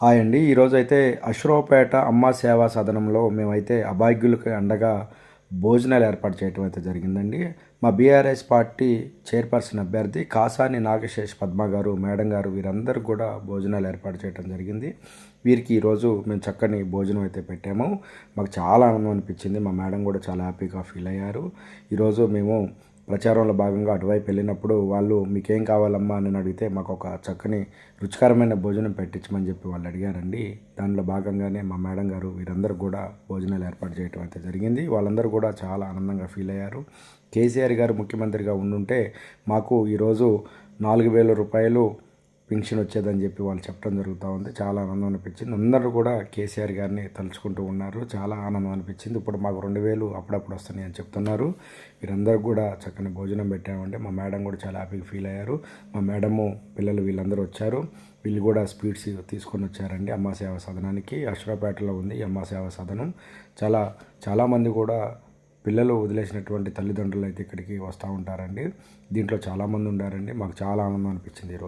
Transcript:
Hi అండి. ఈరోజైతే అశ్వరావుపేట అమ్మ సేవా సదనంలో మేమైతే అభాగ్యులకు అండగా భోజనాలు ఏర్పాటు చేయడం అయితే జరిగిందండి. మా బీఆర్ఎస్ పార్టీ చైర్పర్సన్ అభ్యర్థి కాసాని నాగశేష్ పద్మ గారు, మేడం గారు వీరందరూ కూడా భోజనాలు ఏర్పాటు చేయడం జరిగింది. వీరికి ఈరోజు మేము చక్కని భోజనం అయితే పెట్టాము. మాకు చాలా ఆనందం అనిపించింది. మా మేడం కూడా చాలా హ్యాపీగా ఫీల్ అయ్యారు. ఈరోజు మేము ప్రచారంలో భాగంగా అటువైపు వెళ్ళినప్పుడు వాళ్ళు మీకేం కావాలమ్మా అని అడిగితే మాకు ఒక చక్కని రుచికరమైన భోజనం పెట్టించమని చెప్పి వాళ్ళు అడిగారండి. దానిలో భాగంగానే మా మేడం గారు వీరందరూ కూడా భోజనాలు ఏర్పాటు చేయడం అయితే జరిగింది. వాళ్ళందరూ కూడా చాలా ఆనందంగా ఫీల్ అయ్యారు. కేసీఆర్ గారు ముఖ్యమంత్రిగా ఉండుంటే మాకు ఈరోజు 4,000 రూపాయలు పెన్షన్ వచ్చేదని చెప్పి వాళ్ళు చెప్పడం జరుగుతూ ఉంది. చాలా ఆనందం అనిపించింది. అందరూ కూడా కేసీఆర్ గారిని తలుచుకుంటూ ఉన్నారు. చాలా ఆనందం అనిపించింది. ఇప్పుడు మాకు 2,000 అప్పుడప్పుడు వస్తున్నాయి అని చెప్తున్నారు. వీరందరూ కూడా చక్కని భోజనం పెట్టామంటే మా మేడం కూడా చాలా హ్యాపీగా ఫీల్ అయ్యారు. మా మేడము పిల్లలు వీళ్ళందరూ వచ్చారు. వీళ్ళు కూడా స్వీట్స్ తీసుకొని వచ్చారండి. అమ్మ సేవా సదనానికి అశ్వరావుపేటలో ఉంది ఈ అమ్మ సేవా సదనం. చాలామంది కూడా పిల్లలు వదిలేసినటువంటి తల్లిదండ్రులు అయితే ఇక్కడికి వస్తూ ఉంటారండి. దీంట్లో చాలామంది ఉండారండి. మాకు చాలా ఆనందం అనిపించింది ఈరోజు.